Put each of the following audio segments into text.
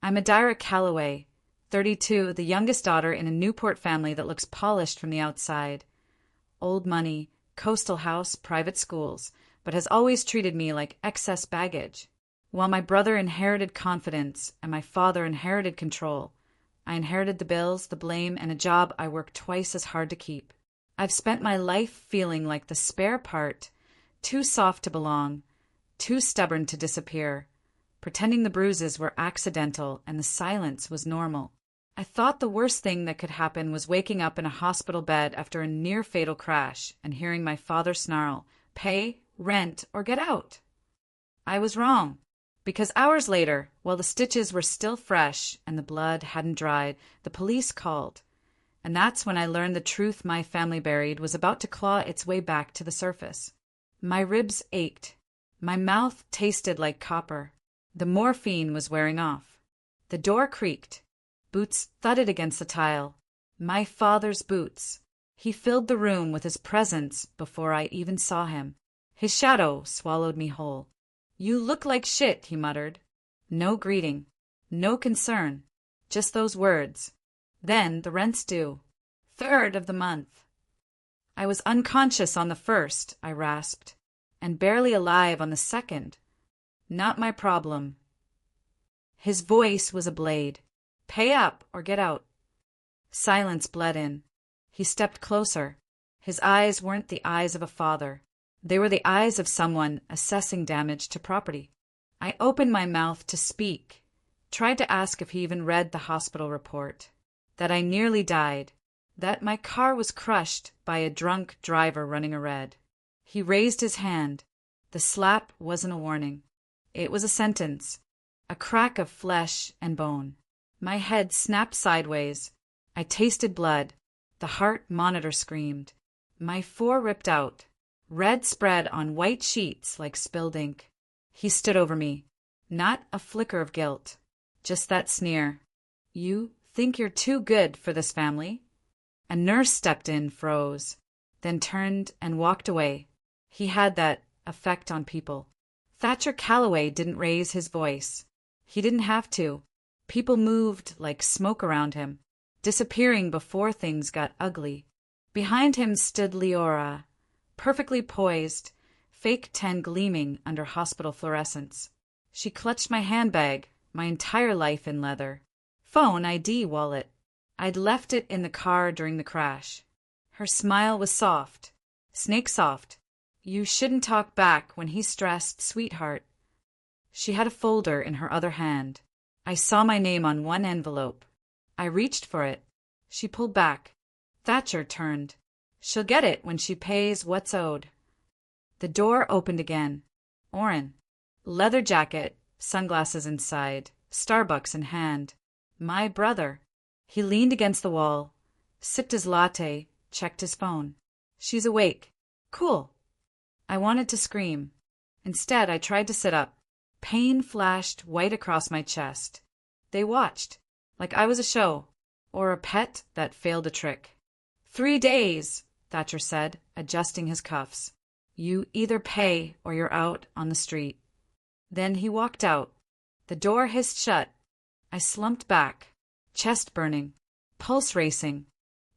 I'm Adira Calloway, 32, the youngest daughter in a Newport family that looks polished from the outside. Old money, coastal house, private schools, but has always treated me like excess baggage. While my brother inherited confidence and my father inherited control, I inherited the bills, the blame, and a job I worked twice as hard to keep. I've spent my life feeling like the spare part, too soft to belong, too stubborn to disappear, pretending the bruises were accidental and the silence was normal. I thought the worst thing that could happen was waking up in a hospital bed after a near-fatal crash and hearing my father snarl, "Pay, rent, or get out." I was wrong. Because hours later, while the stitches were still fresh and the blood hadn't dried, the police called. And that's when I learned the truth my family buried was about to claw its way back to the surface. My ribs ached. My mouth tasted like copper. The morphine was wearing off. The door creaked. Boots thudded against the tile. My father's boots. He filled the room with his presence before I even saw him. His shadow swallowed me whole. "You look like shit," he muttered. No greeting. No concern. Just those words. Then the rent's due. 3rd of the month. I was unconscious on the 1st, I rasped, and barely alive on the 2nd. Not my problem. His voice was a blade. "Pay up or get out." Silence bled in. He stepped closer. His eyes weren't the eyes of a father. They were the eyes of someone assessing damage to property. I opened my mouth to speak, tried to ask if he even read the hospital report, that I nearly died, that my car was crushed by a drunk driver running a red. He raised his hand. The slap wasn't a warning. It was a sentence, a crack of flesh and bone. My head snapped sideways. I tasted blood. The heart monitor screamed. My 4 ripped out. Red spread on white sheets like spilled ink. He stood over me. Not a flicker of guilt. Just that sneer. "You think you're too good for this family?" A nurse stepped in, froze, then turned and walked away. He had that effect on people. Thatcher Calloway didn't raise his voice. He didn't have to. People moved like smoke around him, disappearing before things got ugly. Behind him stood Leora, perfectly poised, fake 10 gleaming under hospital fluorescence. She clutched my handbag, my entire life in leather. Phone, ID, wallet. I'd left it in the car during the crash. Her smile was soft, snake soft. "You shouldn't talk back when he's stressed, sweetheart." She had a folder in her other hand. I saw my name on one envelope. I reached for it. She pulled back. Thatcher turned. "She'll get it when she pays what's owed." The door opened again. Oren. Leather jacket, sunglasses inside, Starbucks in hand. My brother. He leaned against the wall, sipped his latte, checked his phone. "She's awake." Cool. I wanted to scream. Instead, I tried to sit up. Pain flashed white across my chest. They watched, like I was a show, or a pet that failed a trick. 3 days, Thatcher said, adjusting his cuffs. "You either pay or you're out on the street." Then he walked out. The door hissed shut. I slumped back, chest burning, pulse racing.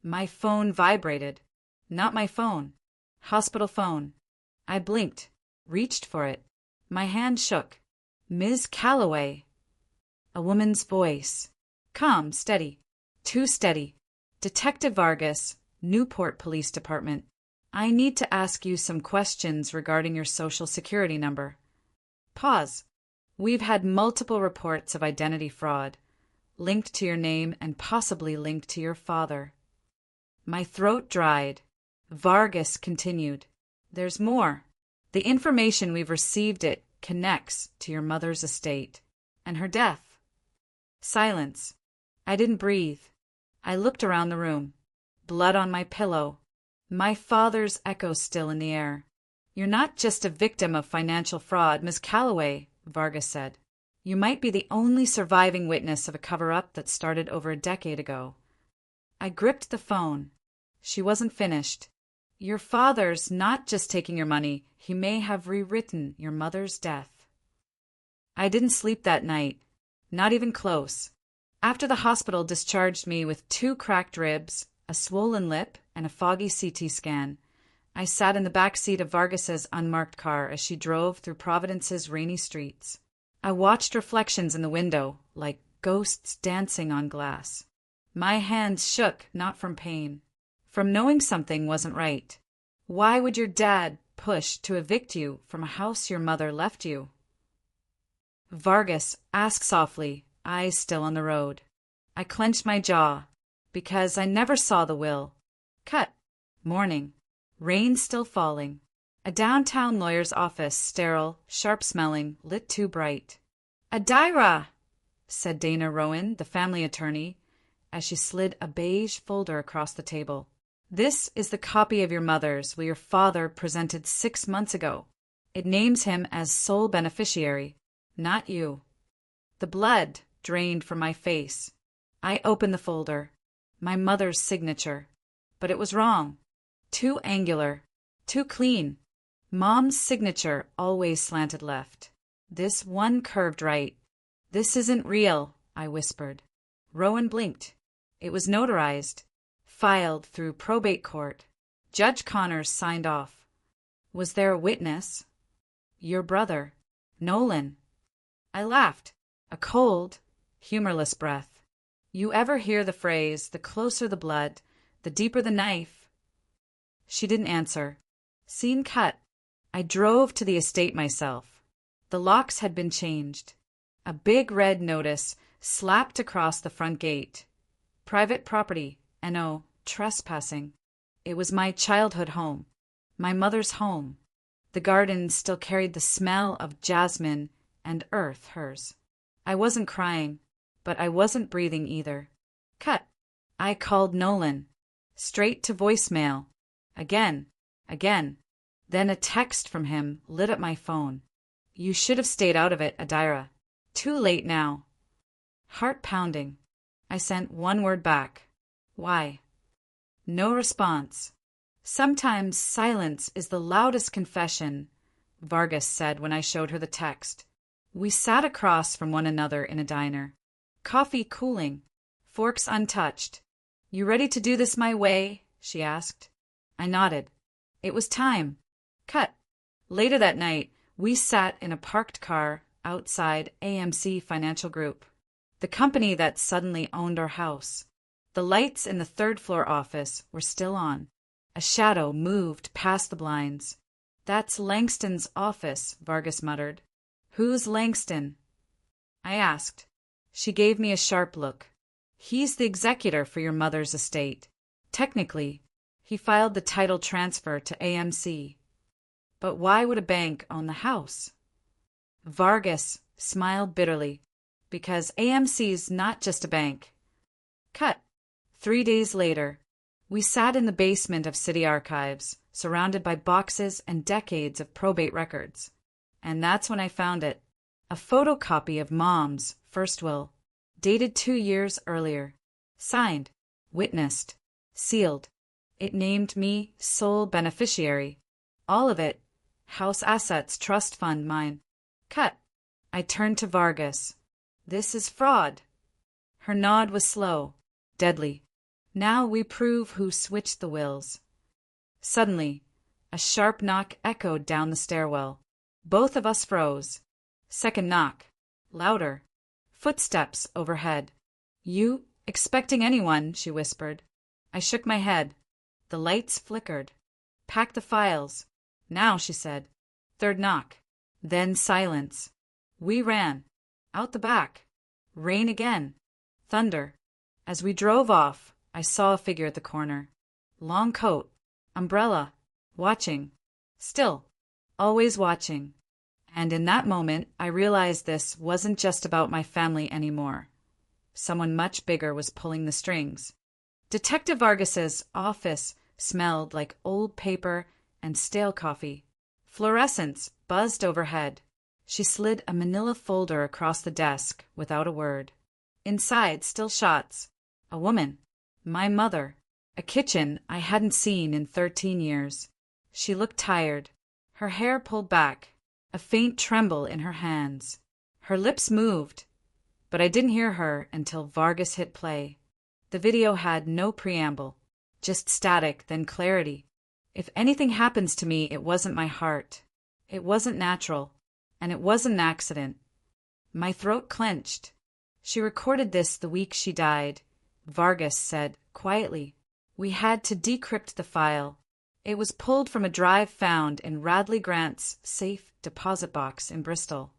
My phone vibrated. Not my phone. Hospital phone. I blinked, reached for it. My hand shook. "Ms. Calloway." A woman's voice. Calm, steady. Too steady. "Detective Vargas, Newport Police Department. I need to ask you some questions regarding your social security number." Pause. "We've had multiple reports of identity fraud, linked to your name and possibly linked to your father." My throat dried. Vargas continued. "There's more. The information we've received it connects to your mother's estate and her death." Silence. I didn't breathe. I looked around the room. Blood on my pillow. My father's echo still in the air. "You're not just a victim of financial fraud, Miss Calloway," Vargas said. "You might be the only surviving witness of a cover-up that started over a decade ago." I gripped the phone. She wasn't finished. "Your father's not just taking your money. He may have rewritten your mother's death." I didn't sleep that night. Not even close. After the hospital discharged me with 2 cracked ribs, a swollen lip, and a foggy CT scan, I sat in the back seat of Vargas's unmarked car as she drove through Providence's rainy streets. I watched reflections in the window, like ghosts dancing on glass. My hands shook, not from pain, from knowing something wasn't right. Why would your dad push to evict you from a house your mother left you? Vargas asked softly, eyes still on the road. I clenched my jaw, because I never saw the will. Cut. Morning. Rain still falling. A downtown lawyer's office, sterile, sharp-smelling, lit too bright. "Adira," said Dana Rowan, the family attorney, as she slid a beige folder across the table. "This is the copy of your mother's will your father presented 6 months ago. It names him as sole beneficiary, not you." The blood drained from my face. I opened the folder. My mother's signature. But it was wrong. Too angular. Too clean. Mom's signature always slanted left. This one curved right. "This isn't real," I whispered. Rowan blinked. It was notarized. Filed through probate court. Judge Connors signed off. Was there a witness? Your brother. Nolan. I laughed. A cold, humorless breath. You ever hear the phrase, "the closer the blood, the deeper the knife"? She didn't answer. Scene cut. I drove to the estate myself. The locks had been changed. A big red notice slapped across the front gate. Private property, N.O., trespassing. It was my childhood home. My mother's home. The garden still carried the smell of jasmine and earth, hers. I wasn't crying, but I wasn't breathing either. Cut. I called Nolan. Straight to voicemail. Again. Then a text from him lit up my phone. "You should have stayed out of it, Adira. Too late now." Heart pounding. I sent one word back. "Why?" No response. "Sometimes silence is the loudest confession," Vargas said when I showed her the text. We sat across from one another in a diner. Coffee cooling. Forks untouched. "You ready to do this my way?" she asked. I nodded. It was time. Cut. Later that night, we sat in a parked car outside AMC Financial Group, the company that suddenly owned our house. The lights in the third-floor office were still on. A shadow moved past the blinds. "That's Langston's office," Vargas muttered. "Who's Langston?" I asked. She gave me a sharp look. "He's the executor for your mother's estate. Technically, he filed the title transfer to AMC. But why would a bank own the house?" Vargas smiled bitterly. "Because AMC's not just a bank." Cut. 3 days later, we sat in the basement of City Archives, surrounded by boxes and decades of probate records. And that's when I found it. A photocopy of Mom's first will, dated 2 years earlier. Signed, witnessed, sealed. It named me sole beneficiary. All of it. House assets, trust fund, mine. Cut. I turned to Vargas. "This is fraud." Her nod was slow, deadly. "Now we prove who switched the wills." Suddenly, a sharp knock echoed down the stairwell. Both of us froze. Second knock. Louder. Footsteps overhead. "You expecting anyone?" she whispered. I shook my head. The lights flickered. "Pack the files." "Now," she said. Third knock. Then silence. We ran. Out the back. Rain again. Thunder. As we drove off, I saw a figure at the corner. Long coat. Umbrella. Watching. Still. Always watching. And in that moment, I realized this wasn't just about my family anymore. Someone much bigger was pulling the strings. Detective Vargas's office smelled like old paper and stale coffee. Fluorescents buzzed overhead. She slid a manila folder across the desk without a word. Inside, still shots. A woman. My mother. A kitchen I hadn't seen in 13 years. She looked tired. Her hair pulled back. A faint tremble in her hands. Her lips moved. But I didn't hear her until Vargas hit play. The video had no preamble, just static, then clarity. If anything happens to me, it wasn't my heart. It wasn't natural. And it wasn't an accident. My throat clenched. She recorded this the week she died, Vargas said quietly. We had to decrypt the file. It was pulled from a drive found in Radley Grant's safe deposit box in Bristol.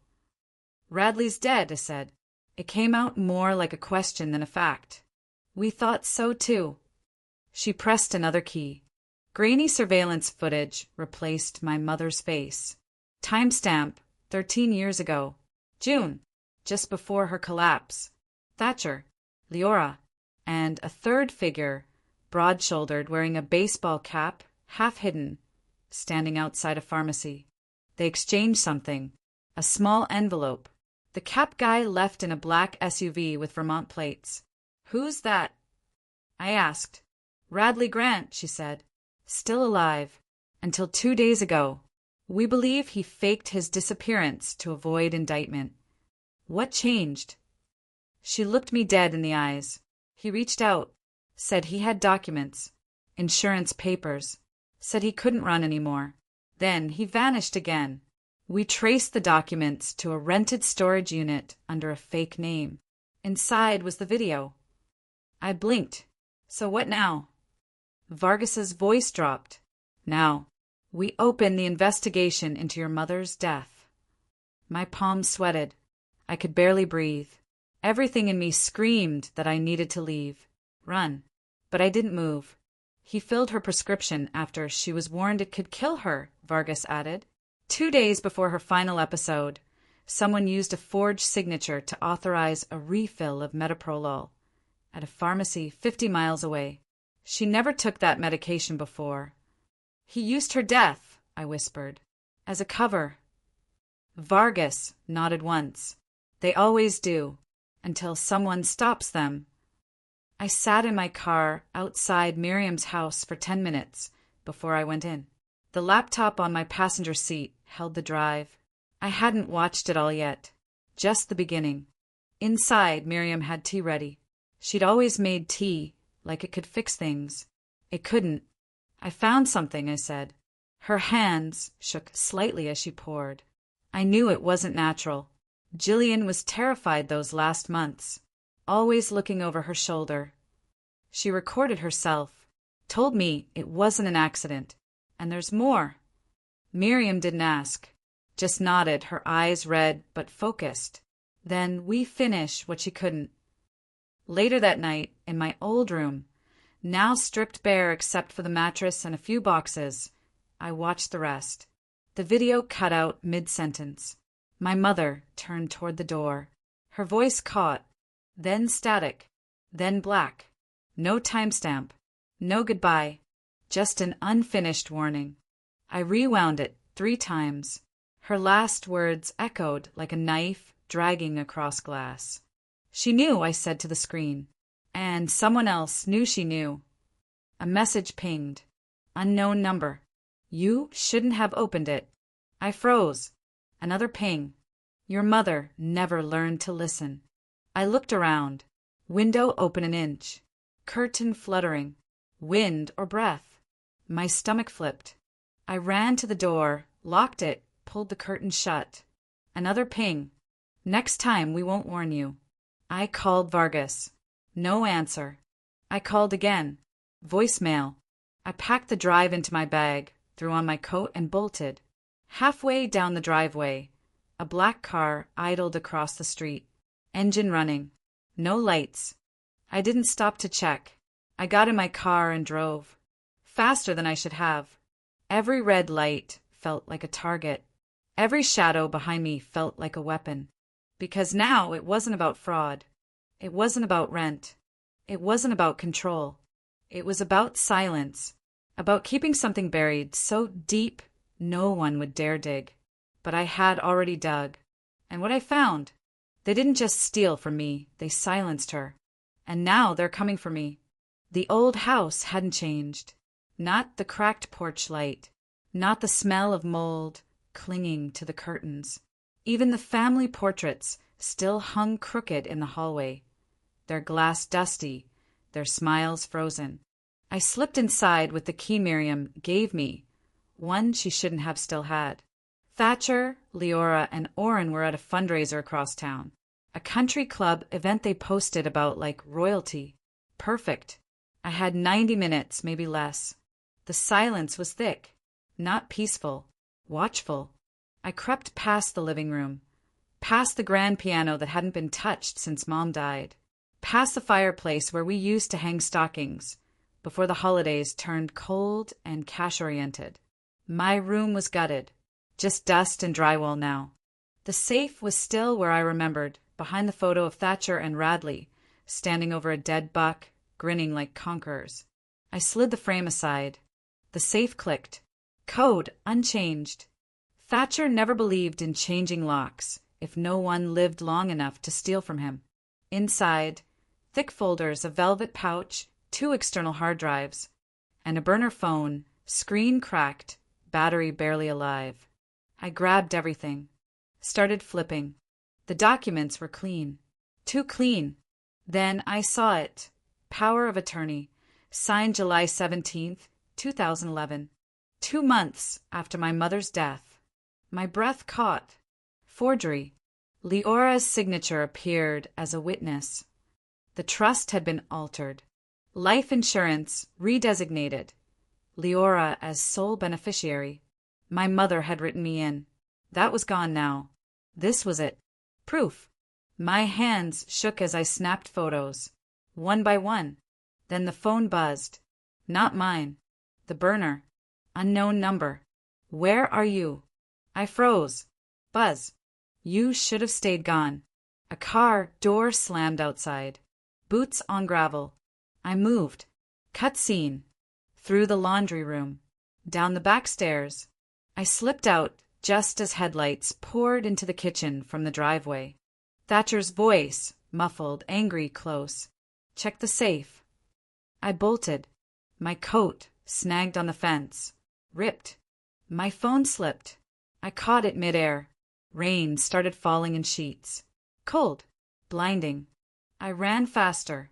Radley's dead, I said. It came out more like a question than a fact. We thought so too. She pressed another key. Grainy surveillance footage replaced my mother's face. Timestamp, 13 years ago. June, just before her collapse. Thatcher, Leora, and a third figure, broad-shouldered, wearing a baseball cap, half hidden, standing outside a pharmacy. They exchanged something, a small envelope. The cap guy left in a black SUV with Vermont plates. Who's that? I asked. Radley Grant, she said. Still alive. Until 2 days ago. We believe he faked his disappearance to avoid indictment. What changed? She looked me dead in the eyes. He reached out, said he had documents, insurance papers, said he couldn't run anymore. Then he vanished again. We traced the documents to a rented storage unit under a fake name. Inside was the video. I blinked. So what now? Vargas's voice dropped. Now, we open the investigation into your mother's death. My palms sweated. I could barely breathe. Everything in me screamed that I needed to leave, run. But I didn't move. He filled her prescription after she was warned it could kill her, Vargas added. 2 days before her final episode, someone used a forged signature to authorize a refill of metoprolol at a pharmacy 50 miles away. She never took that medication before. He used her death, I whispered, as a cover. Vargas nodded once. They always do, until someone stops them. I sat in my car outside Miriam's house for 10 minutes before I went in. The laptop on my passenger seat held the drive. I hadn't watched it all yet, just the beginning. Inside, Miriam had tea ready. She'd always made tea, like it could fix things. It couldn't. I found something, I said. Her hands shook slightly as she poured. I knew it wasn't natural. Jillian was terrified those last months, always looking over her shoulder. She recorded herself, told me it wasn't an accident. And there's more. Miriam didn't ask, just nodded, her eyes red but focused. Then we finished what she couldn't. Later that night, in my old room, now stripped bare except for the mattress and a few boxes, I watched the rest. The video cut out mid-sentence. My mother turned toward the door. Her voice caught, then static, then black. No timestamp, no goodbye, just an unfinished warning. I rewound it 3 times. Her last words echoed like a knife dragging across glass. She knew, I said to the screen. And someone else knew she knew. A message pinged. Unknown number. You shouldn't have opened it. I froze. Another ping. Your mother never learned to listen. I looked around. Window open an inch. Curtain fluttering. Wind or breath. My stomach flipped. I ran to the door, locked it, pulled the curtain shut. Another ping. Next time we won't warn you. I called Vargas. No answer. I called again. Voicemail. I packed the drive into my bag, threw on my coat and bolted. Halfway down the driveway, a black car idled across the street. Engine running. No lights. I didn't stop to check. I got in my car and drove. Faster than I should have. Every red light felt like a target. Every shadow behind me felt like a weapon. Because now it wasn't about fraud. It wasn't about rent. It wasn't about control. It was about silence. About keeping something buried so deep no one would dare dig. But I had already dug. And what I found? They didn't just steal from me, they silenced her. And now they're coming for me. The old house hadn't changed. Not the cracked porch light. Not the smell of mold clinging to the curtains. Even the family portraits still hung crooked in the hallway, their glass dusty, their smiles frozen. I slipped inside with the key Miriam gave me, one she shouldn't have still had. Thatcher, Leora, and Orrin were at a fundraiser across town. A country club event they posted about like royalty. Perfect. I had 90 minutes, maybe less. The silence was thick, not peaceful, watchful. I crept past the living room, past the grand piano that hadn't been touched since Mom died, past the fireplace where we used to hang stockings before the holidays turned cold and cash-oriented. My room was gutted, just dust and drywall now. The safe was still where I remembered, behind the photo of Thatcher and Radley, standing over a dead buck, grinning like conquerors. I slid the frame aside. The safe clicked. Code unchanged. Thatcher never believed in changing locks if no one lived long enough to steal from him. Inside, thick folders, a velvet pouch, 2 external hard drives, and a burner phone, screen cracked, battery barely alive. I grabbed everything, started flipping. The documents were clean. Too clean. Then I saw it. Power of attorney, signed July 17th, 2011. 2 months after my mother's death. My breath caught. Forgery. Leora's signature appeared as a witness. The trust had been altered. Life insurance redesignated. Leora as sole beneficiary. My mother had written me in. That was gone now. This was it. Proof. My hands shook as I snapped photos, one by one. Then the phone buzzed. Not mine. The burner. Unknown number. Where are you? I froze. Buzz. You should have stayed gone. A car door slammed outside. Boots on gravel. I moved. Cut scene. Through the laundry room. Down the back stairs. I slipped out just as headlights poured into the kitchen from the driveway. Thatcher's voice, muffled, angry, close. Check the safe. I bolted. My coat snagged on the fence. Ripped. My phone slipped. I caught it midair. Rain started falling in sheets. Cold. Blinding. I ran faster.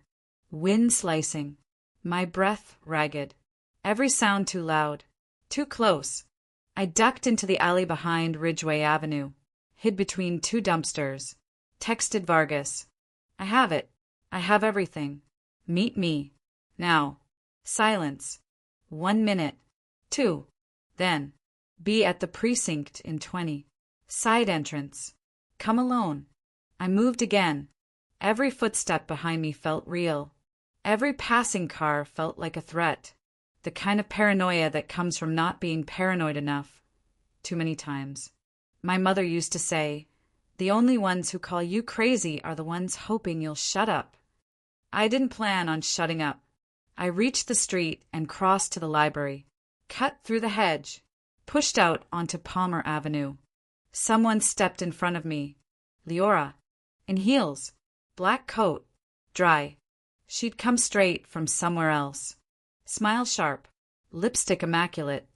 Wind slicing. My breath ragged. Every sound too loud. Too close. I ducked into the alley behind Ridgeway Avenue. Hid between 2 dumpsters. Texted Vargas. I have it. I have everything. Meet me. Now. Silence. 1 minute. 2. Then. Be at the precinct in 20. Side entrance. Come alone. I moved again. Every footstep behind me felt real. Every passing car felt like a threat. The kind of paranoia that comes from not being paranoid enough. Too many times. My mother used to say, the only ones who call you crazy are the ones hoping you'll shut up. I didn't plan on shutting up. I reached the street and crossed to the library. Cut through the hedge. Pushed out onto Palmer Avenue. Someone stepped in front of me. Leora. In heels. Black coat. Dry. She'd come straight from somewhere else. Smile sharp. Lipstick immaculate.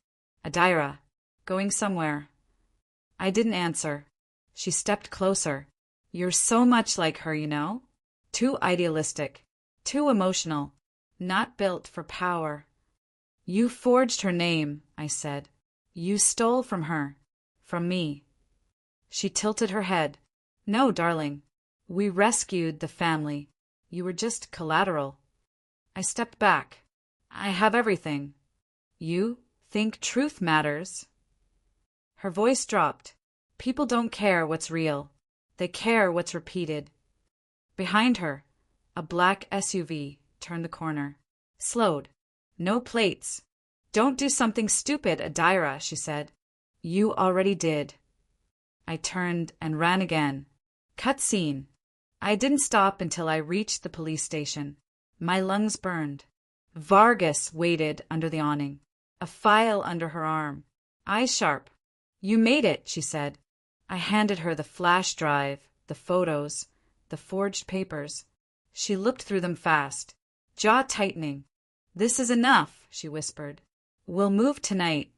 Adira. Going somewhere. I didn't answer. She stepped closer. You're so much like her, you know? Too idealistic. Too emotional. Not built for power. You forged her name, I said. You stole from her. From me. She tilted her head. No, darling. We rescued the family. You were just collateral. I stepped back. I have everything. You think truth matters? Her voice dropped. People don't care what's real. They care what's repeated. Behind her, a black SUV turned the corner. Slowed. No plates. Don't do something stupid, Adira, she said. You already did. I turned and ran again. Cut scene. I didn't stop until I reached the police station. My lungs burned. Vargas waited under the awning, a file under her arm, eyes sharp. You made it, she said. I handed her the flash drive, the photos, the forged papers. She looked through them fast, jaw tightening. This is enough, she whispered. We'll move tonight.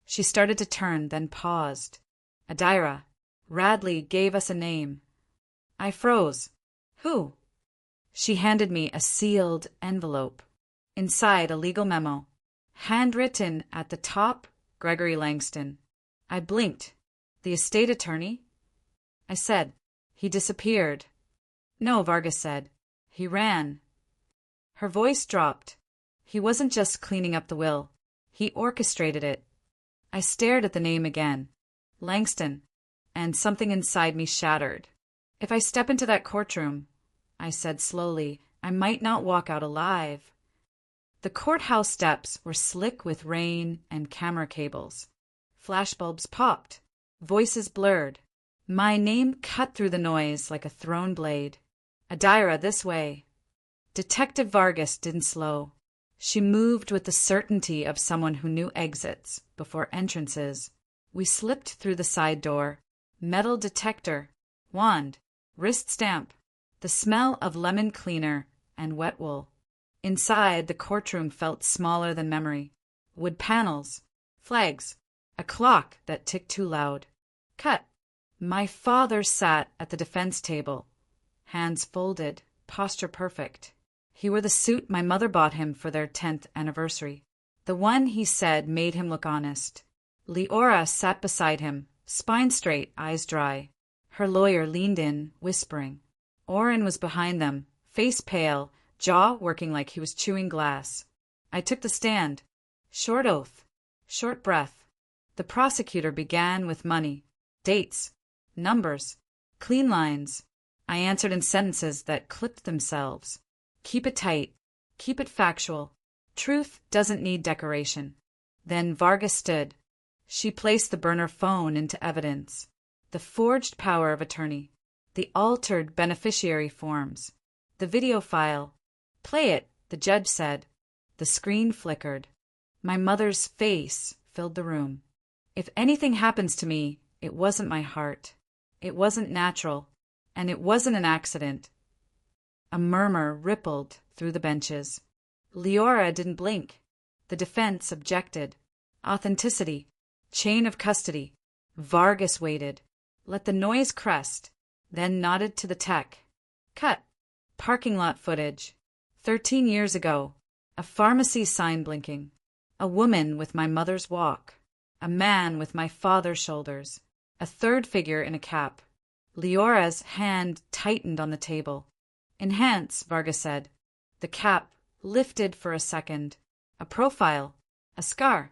She started to turn, then paused. Adira. Radley gave us a name. I froze. Who? She handed me a sealed envelope. Inside, a legal memo. Handwritten at the top, Gregory Langston. I blinked. The estate attorney? I said. He disappeared. No, Vargas said. He ran. Her voice dropped. He wasn't just cleaning up the will. He orchestrated it. I stared at the name again. Langston. And something inside me shattered. If I step into that courtroom, I said slowly, I might not walk out alive. The courthouse steps were slick with rain and camera cables. Flashbulbs popped. Voices blurred. My name cut through the noise like a thrown blade. Adira, this way. Detective Vargas didn't slow. She moved with the certainty of someone who knew exits before entrances. We slipped through the side door. Metal detector. Wand. Wrist stamp. The smell of lemon cleaner and wet wool. Inside, the courtroom felt smaller than memory. Wood panels. Flags. A clock that ticked too loud. Cut. My father sat at the defense table. Hands folded. Posture perfect. He wore the suit my mother bought him for their 10th anniversary. The one he said made him look honest. Leora sat beside him, spine straight, eyes dry. Her lawyer leaned in, whispering. Oren was behind them, face pale, jaw working like he was chewing glass. I took the stand. Short oath. Short breath. The prosecutor began with money. Dates. Numbers. Clean lines. I answered in sentences that clipped themselves. Keep it tight. Keep it factual. Truth doesn't need decoration. Then Vargas stood. She placed the burner phone into evidence. The forged power of attorney. The altered beneficiary forms. The video file. Play it, the judge said. The screen flickered. My mother's face filled the room. If anything happens to me, it wasn't my heart. It wasn't natural. And it wasn't an accident. A murmur rippled through the benches. Leora didn't blink. The defense objected. Authenticity. Chain of custody. Vargas waited. Let the noise crest. Then nodded to the tech. Cut. Parking lot footage. 13 years ago. A pharmacy sign blinking. A woman with my mother's walk. A man with my father's shoulders. A third figure in a cap. Leora's hand tightened on the table. Enhance, Vargas said. The cap lifted for a second. A profile. A scar.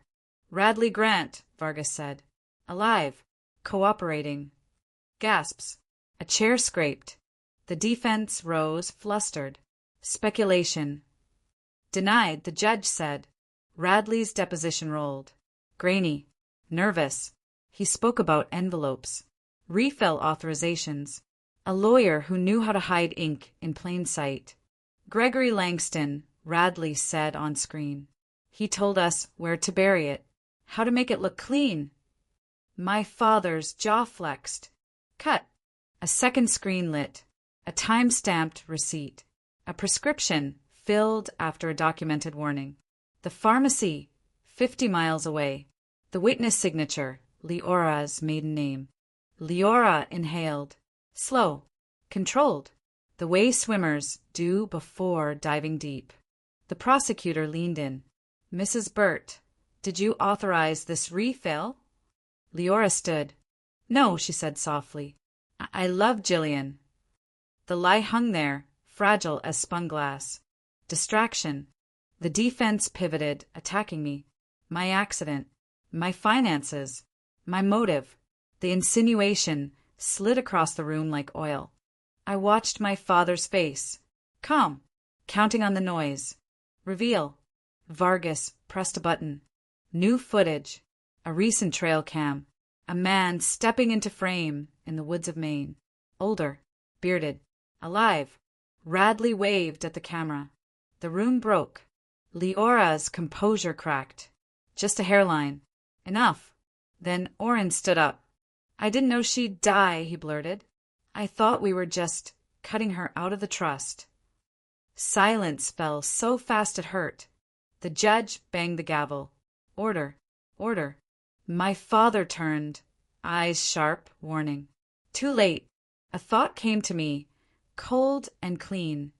Radley Grant, Vargas said. Alive. Cooperating. Gasps. A chair scraped. The defense rose, flustered. Speculation. Denied, the judge said. Radley's deposition rolled. Grainy. Nervous. He spoke about envelopes. Refill authorizations. A lawyer who knew how to hide ink in plain sight. Gregory Langston, Radley said on screen. He told us where to bury it, how to make it look clean. My father's jaw flexed. Cut. A second screen lit. A time-stamped receipt. A prescription filled after a documented warning. The pharmacy, 50 miles away. The witness signature, Leora's maiden name. Leora inhaled. Slow. Controlled. The way swimmers do before diving deep. The prosecutor leaned in. Mrs. Burt, did you authorize this refill? Leora stood. No, she said softly. I love Jillian. The lie hung there, fragile as spun glass. Distraction. The defense pivoted, attacking me. My accident. My finances. My motive. The insinuation slid across the room like oil. I watched my father's face. Calm. Counting on the noise. Reveal. Vargas pressed a button. New footage. A recent trail cam. A man stepping into frame in the woods of Maine. Older. Bearded. Alive. Radley waved at the camera. The room broke. Leora's composure cracked. Just a hairline. Enough. Then Oren stood up. I didn't know she'd die, he blurted. I thought we were just cutting her out of the trust. Silence fell so fast it hurt. The judge banged the gavel. Order. Order. My father turned, eyes sharp, warning. Too late. A thought came to me, cold and clean.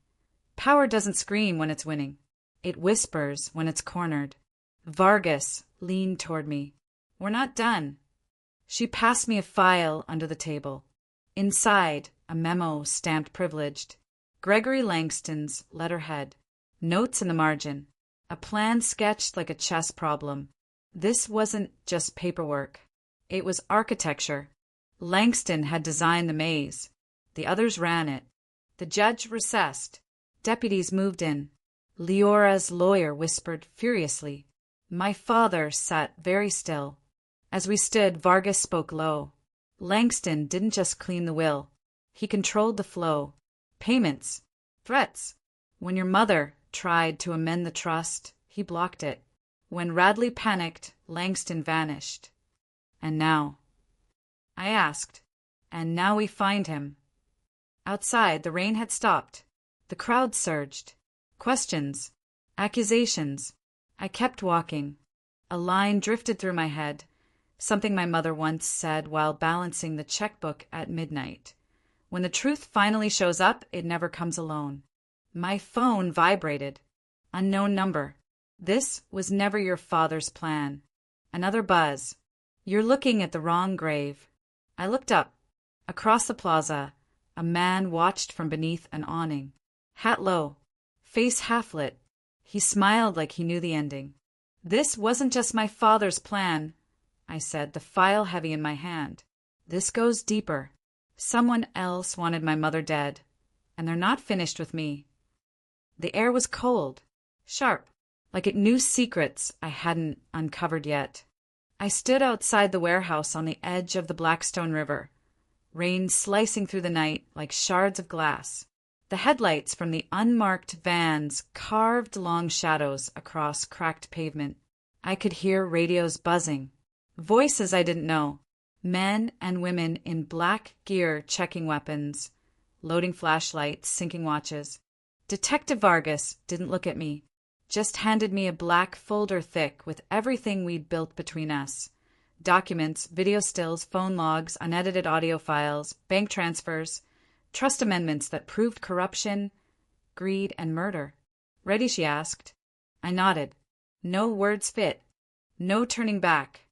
Power doesn't scream when it's winning. It whispers when it's cornered. Vargas leaned toward me. We're not done. She passed me a file under the table. Inside, a memo stamped privileged. Gregory Langston's letterhead. Notes in the margin. A plan sketched like a chess problem. This wasn't just paperwork. It was architecture. Langston had designed the maze. The others ran it. The judge recessed. Deputies moved in. Leora's lawyer whispered furiously. My father sat very still. As we stood, Vargas spoke low. Langston didn't just clean the will. He controlled the flow. Payments. Threats. When your mother tried to amend the trust, he blocked it. When Radley panicked, Langston vanished. And now? I asked. And now we find him. Outside, the rain had stopped. The crowd surged. Questions. Accusations. I kept walking. A line drifted through my head, something my mother once said while balancing the checkbook at midnight. When the truth finally shows up, it never comes alone. My phone vibrated. Unknown number. This was never your father's plan. Another buzz. You're looking at the wrong grave. I looked up. Across the plaza, a man watched from beneath an awning. Hat low, face half-lit. He smiled like he knew the ending. This wasn't just my father's plan, I said, the file heavy in my hand. This goes deeper. Someone else wanted my mother dead, and they're not finished with me. The air was cold, sharp, like it knew secrets I hadn't uncovered yet. I stood outside the warehouse on the edge of the Blackstone River, rain slicing through the night like shards of glass. The headlights from the unmarked vans carved long shadows across cracked pavement. I could hear radios buzzing, voices I didn't know, men and women in black gear checking weapons, loading flashlights, syncing watches. Detective Vargas didn't look at me, just handed me a black folder thick with everything we'd built between us. Documents, video stills, phone logs, unedited audio files, bank transfers, trust amendments that proved corruption, greed, and murder. Ready, she asked. I nodded. No words fit. No turning back.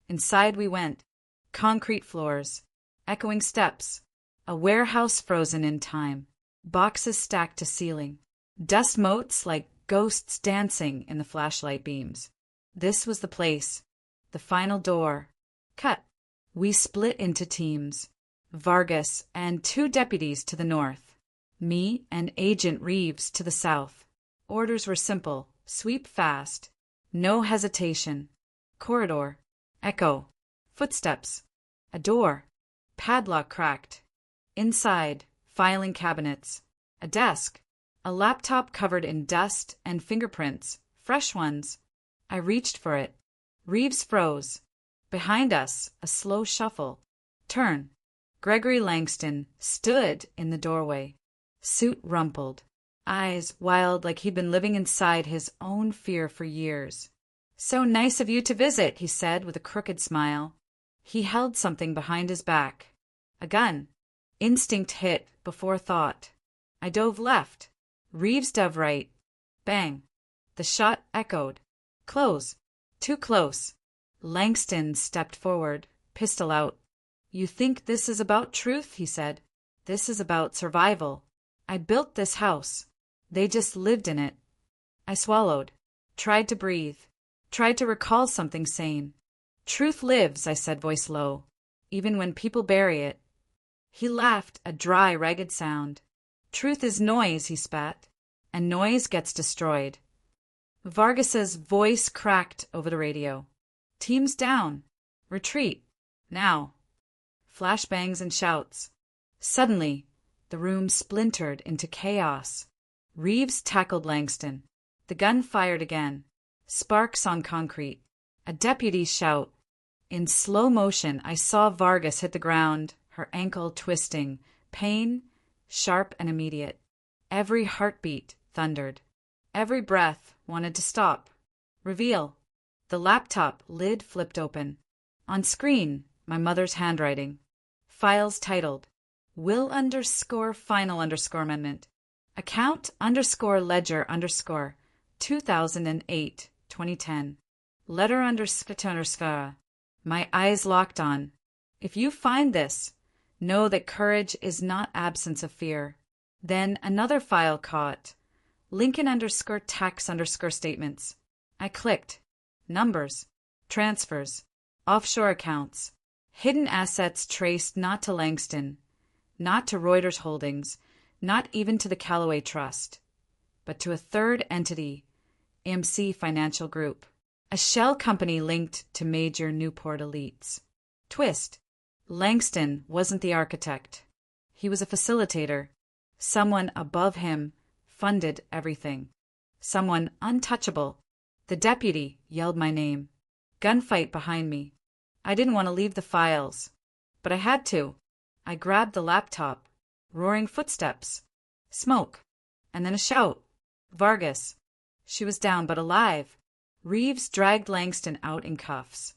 Inside we went. Concrete floors, echoing steps, a warehouse frozen in time, boxes stacked to ceiling, dust motes like ghosts dancing in the flashlight beams. This was the place. The final door. Cut. We split into teams. Vargas and 2 deputies to the north. Me and Agent Reeves to the south. Orders were simple. Sweep fast. No hesitation. Corridor. Echo. Footsteps. A door. Padlock cracked. Inside, filing cabinets. A desk. A laptop covered in dust and fingerprints. Fresh ones. I reached for it. Reeves froze. Behind us, a slow shuffle. Turn. Gregory Langston stood in the doorway. Suit rumpled. Eyes wild like he'd been living inside his own fear for years. So nice of you to visit, he said with a crooked smile. He held something behind his back. A gun. Instinct hit before thought. I dove left. Reeves dove right. Bang. The shot echoed. Close. Too close. Langston stepped forward, pistol out. You think this is about truth, he said. This is about survival. I built this house. They just lived in it. I swallowed. Tried to breathe. Tried to recall something sane. Truth lives, I said, voice low, even when people bury it. He laughed, a dry, ragged sound. Truth is noise, he spat, and noise gets destroyed. Vargas's voice cracked over the radio. Teams down. Retreat. Now. Flashbangs and shouts. Suddenly, the room splintered into chaos. Reeves tackled Langston. The gun fired again. Sparks on concrete. A deputy's shout. In slow motion, I saw Vargas hit the ground, her ankle twisting. Pain, sharp and immediate. Every heartbeat thundered. Every breath wanted to stop. Reveal. The laptop lid flipped open. On screen, my mother's handwriting. Files titled, Will _ final _ amendment. Account _ ledger _ 2008 2010. Letter _ My eyes locked on. If you find this, know that courage is not absence of fear. Then another file caught. Lincoln _ tax _ statements. I clicked. Numbers. Transfers. Offshore accounts. Hidden assets traced not to Langston, not to Reuters Holdings, not even to the Callaway Trust, but to a third entity, AMC Financial Group, a shell company linked to major Newport elites. Twist. Langston wasn't the architect. He was a facilitator. Someone above him funded everything. Someone untouchable. The deputy yelled my name. Gunfight behind me. I didn't want to leave the files, but I had to. I grabbed the laptop. Roaring footsteps. Smoke. And then a shout. Vargas. She was down but alive. Reeves dragged Langston out in cuffs.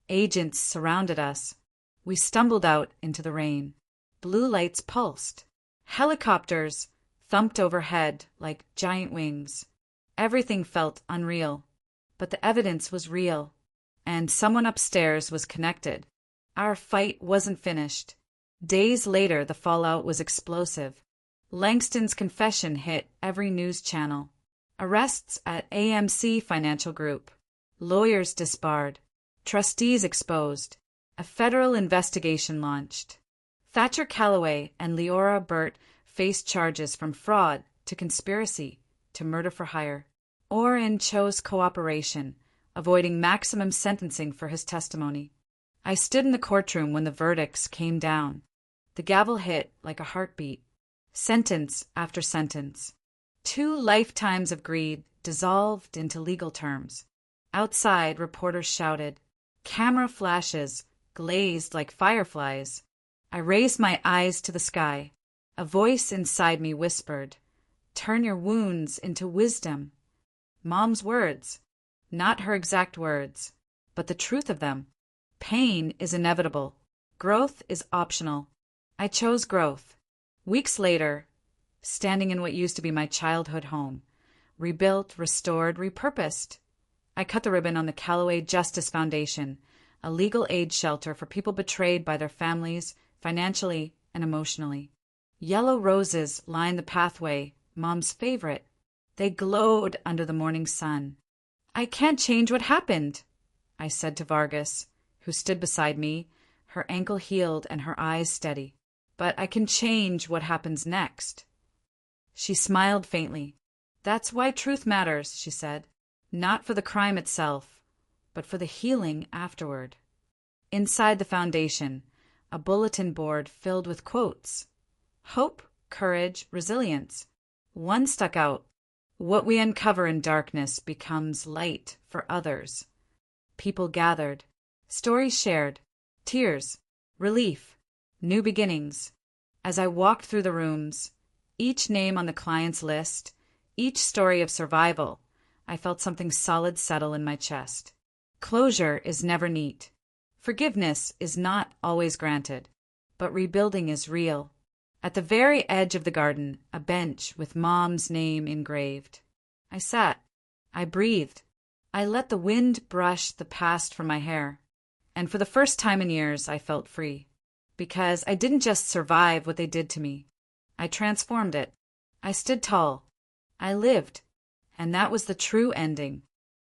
Agents surrounded us. We stumbled out into the rain. Blue lights pulsed. Helicopters thumped overhead like giant wings. Everything felt unreal, but the evidence was real, and someone upstairs was connected. Our fight wasn't finished. Days later, the fallout was explosive. Langston's confession hit every news channel. Arrests at AMC Financial Group. Lawyers disbarred. Trustees exposed. A federal investigation launched. Thatcher Callaway and Leora Burt faced charges from fraud to conspiracy to murder for hire. Orrin chose cooperation, avoiding maximum sentencing for his testimony. I stood in the courtroom when the verdicts came down. The gavel hit like a heartbeat. Sentence after sentence. 2 lifetimes of greed dissolved into legal terms. Outside, reporters shouted. Camera flashes glazed like fireflies. I raised my eyes to the sky. A voice inside me whispered, "Turn your wounds into wisdom." Mom's words. Not her exact words, but the truth of them. Pain is inevitable. Growth is optional. I chose growth. Weeks later, standing in what used to be my childhood home, rebuilt, restored, repurposed, I cut the ribbon on the Callaway Justice Foundation, a legal aid shelter for people betrayed by their families, financially and emotionally. Yellow roses lined the pathway, Mom's favorite. They glowed under the morning sun. "I can't change what happened," I said to Vargas, who stood beside me, her ankle healed and her eyes steady. "But I can change what happens next." She smiled faintly. "That's why truth matters," she said. "Not for the crime itself, but for the healing afterward." Inside the foundation, a bulletin board filled with quotes. Hope, courage, resilience. One stuck out. What we uncover in darkness becomes light for others. People gathered. Stories shared. Tears. Relief. New beginnings. As I walked through the rooms, each name on the client's list, each story of survival, I felt something solid settle in my chest. Closure is never neat. Forgiveness is not always granted, but rebuilding is real. At the very edge of the garden, a bench with Mom's name engraved. I sat. I breathed. I let the wind brush the past from my hair. And for the first time in years, I felt free. Because I didn't just survive what they did to me. I transformed it. I stood tall. I lived. And that was the true ending.